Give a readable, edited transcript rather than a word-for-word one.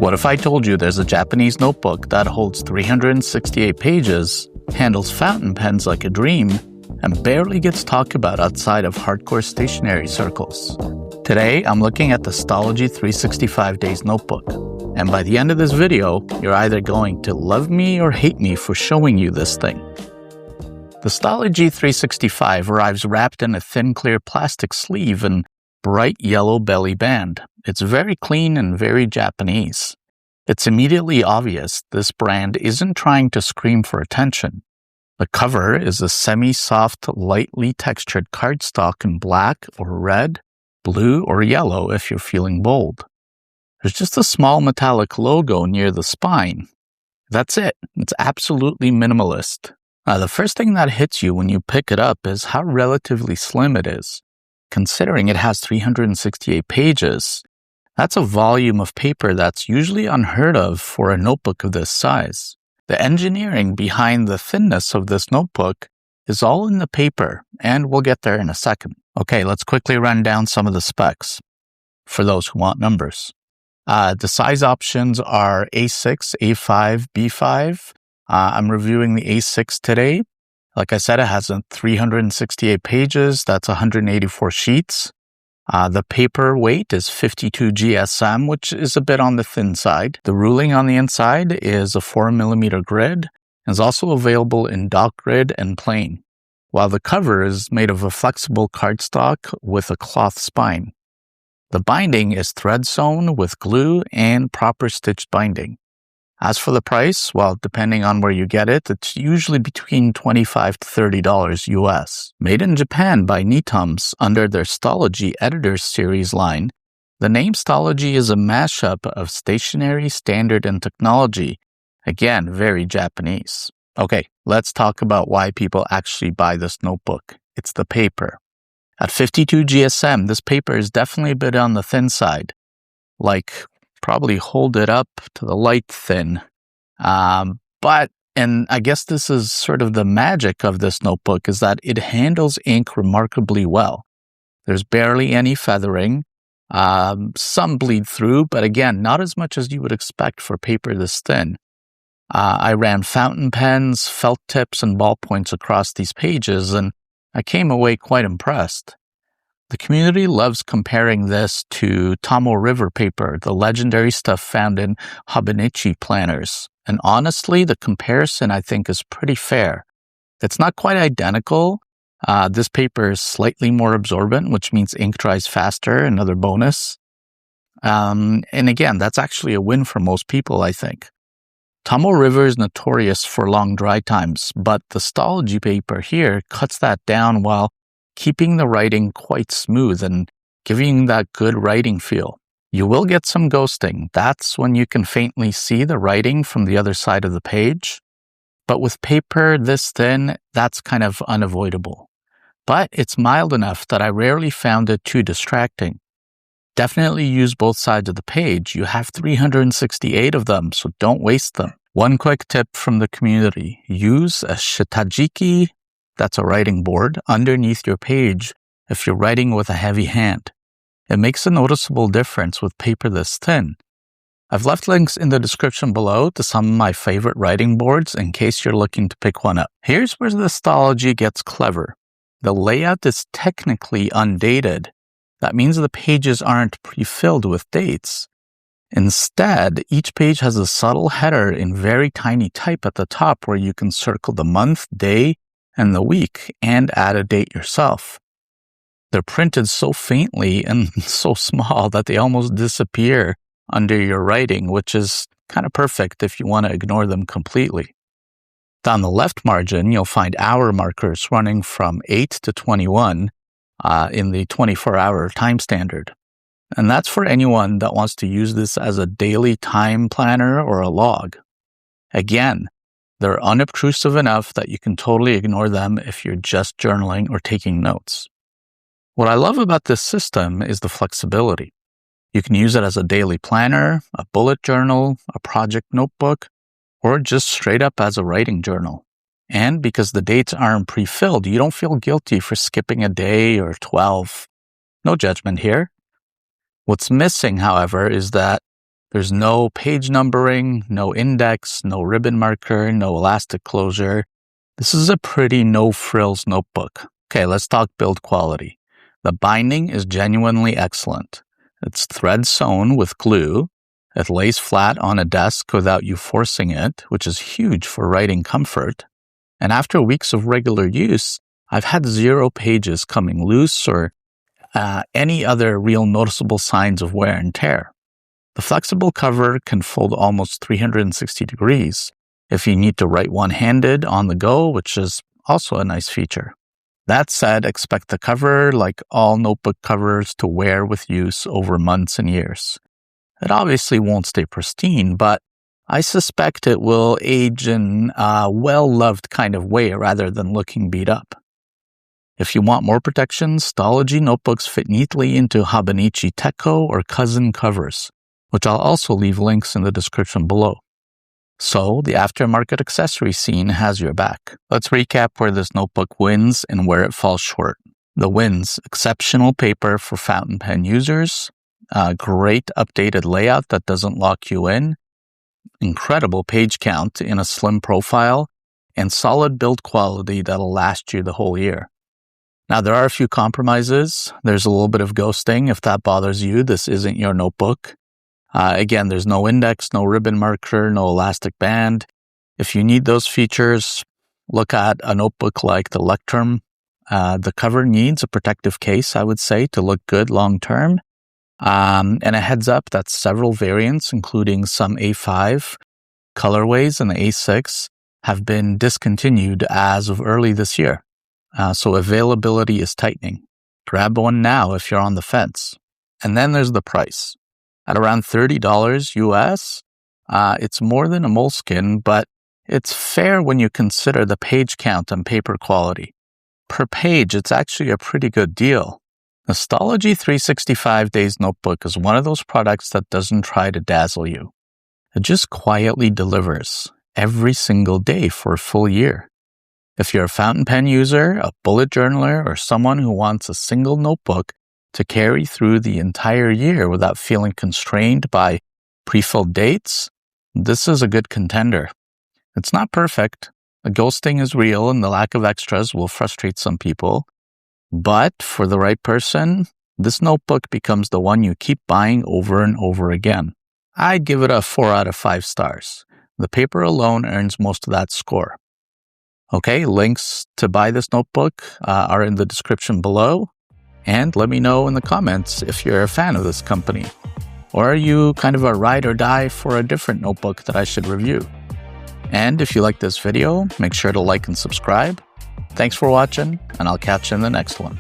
What if I told you there's a Japanese notebook that holds 368 pages, handles fountain pens like a dream, and barely gets talked about outside of hardcore stationery circles? Today, I'm looking at the Stalogy 365 Days notebook, and by the end of this video, you're either going to love me or hate me for showing you this thing. The Stalogy 365 arrives wrapped in a thin clear plastic sleeve and bright yellow belly band. It's very clean and very Japanese. It's immediately obvious this brand isn't trying to scream for attention. The cover is a semi-soft, lightly textured cardstock in black or red, blue or yellow if you're feeling bold. There's just a small metallic logo near the spine. That's it. It's absolutely minimalist. Now, the first thing that hits you when you pick it up is how relatively slim it is. Considering it has 368 pages, that's a volume of paper that's usually unheard of for a notebook of this size. The engineering behind the thinness of this notebook is all in the paper, and we'll get there in a second. Okay, let's quickly run down some of the specs for those who want numbers. The size options are A6, A5, B5. I'm reviewing the A6 today. Like I said, it has 368 pages. That's 184 sheets. The paper weight is 52 GSM, which is a bit on the thin side. The ruling on the inside is a 4mm grid and is also available in dot grid and plain, while the cover is made of a flexible cardstock with a cloth spine. The binding is thread sewn with glue and proper stitched binding. As for the price, well, depending on where you get it, it's usually between $25 to $30 US. Made in Japan by NITOMS under their Stalogy Editors Series line, the name Stalogy is a mashup of stationery, standard, and technology. Again, very Japanese. Okay, let's talk about why people actually buy this notebook. It's the paper. At 52 GSM, this paper is definitely a bit on the thin side. Probably hold it up to the light thin. And I guess this is sort of the magic of this notebook, is that it handles ink remarkably well. There's barely any feathering, some bleed through, but again, not as much as you would expect for paper this thin. I ran fountain pens, felt tips, and ballpoints across these pages, and I came away quite impressed. The community loves comparing this to Tomo River paper, the legendary stuff found in Hobonichi planners. And honestly, the comparison, I think, is pretty fair. It's not quite identical. This paper is slightly more absorbent, which means ink dries faster, another bonus. And again, that's actually a win for most people, I think. Tomo River is notorious for long dry times, but the Stalogy paper here cuts that down while keeping the writing quite smooth and giving that good writing feel. You will get some ghosting. That's when you can faintly see the writing from the other side of the page. But with paper this thin, that's kind of unavoidable. But it's mild enough that I rarely found it too distracting. Definitely use both sides of the page. You have 368 of them, so don't waste them. One quick tip from the community. Use a shitajiki, that's a writing board, underneath your page if you're writing with a heavy hand. It makes a noticeable difference with paper this thin. I've left links in the description below to some of my favorite writing boards in case you're looking to pick one up. Here's where the Stalogy gets clever. The layout is technically undated. That means the pages aren't pre-filled with dates. Instead, each page has a subtle header in very tiny type at the top where you can circle the month, day, and the week, and add a date yourself. They're printed so faintly and so small that they almost disappear under your writing, which is kind of perfect if you want to ignore them completely. Down the left margin, you'll find hour markers running from 8 to 21 in the 24-hour time standard. And that's for anyone that wants to use this as a daily time planner or a log. Again, they're unobtrusive enough that you can totally ignore them if you're just journaling or taking notes. What I love about this system is the flexibility. You can use it as a daily planner, a bullet journal, a project notebook, or just straight up as a writing journal. And because the dates aren't pre-filled, you don't feel guilty for skipping a day or 12. No judgment here. What's missing, however, is that There's no page numbering, no index, no ribbon marker, no elastic closure. This is a pretty no-frills notebook. Okay, let's talk build quality. The binding is genuinely excellent. It's thread sewn with glue. It lays flat on a desk without you forcing it, which is huge for writing comfort. And after weeks of regular use, I've had 0 pages coming loose or any other real noticeable signs of wear and tear. The flexible cover can fold almost 360 degrees if you need to write one-handed on the go, which is also a nice feature. That said, expect the cover, like all notebook covers, to wear with use over months and years. It obviously won't stay pristine, but I suspect it will age in a well-loved kind of way rather than looking beat up. If you want more protection, Stalogy notebooks fit neatly into Hobonichi Tekko or Cousin covers, which I'll also leave links in the description below. So, the aftermarket accessory scene has your back. Let's recap where this notebook wins and where it falls short. The wins: exceptional paper for fountain pen users, a great updated layout that doesn't lock you in, incredible page count in a slim profile, and solid build quality that'll last you the whole year. Now, there are a few compromises. There's a little bit of ghosting. If that bothers you, this isn't your notebook. Again, there's no index, no ribbon marker, no elastic band. If you need those features, look at a notebook like the Lectrum. The cover needs a protective case, I would say, to look good long term. And a heads up that several variants, including some A5 colorways and the A6, have been discontinued as of early this year. So availability is tightening. Grab one now if you're on the fence. And then there's the price. At around $30 US, it's more than a Moleskine, but it's fair when you consider the page count and paper quality. Per page, it's actually a pretty good deal. The Stalogy 365 Days Notebook is one of those products that doesn't try to dazzle you. It just quietly delivers every single day for a full year. If you're a fountain pen user, a bullet journaler, or someone who wants a single notebook to carry through the entire year without feeling constrained by pre-filled dates, this is a good contender. It's not perfect. The ghosting is real and the lack of extras will frustrate some people. But for the right person, this notebook becomes the one you keep buying over and over again. I'd give it a 4 out of 5 stars. The paper alone earns most of that score. Okay, links to buy this notebook are in the description below. And let me know in the comments if you're a fan of this company. Or are you kind of a ride or die for a different notebook that I should review? And if you like this video, make sure to like and subscribe. Thanks for watching, and I'll catch you in the next one.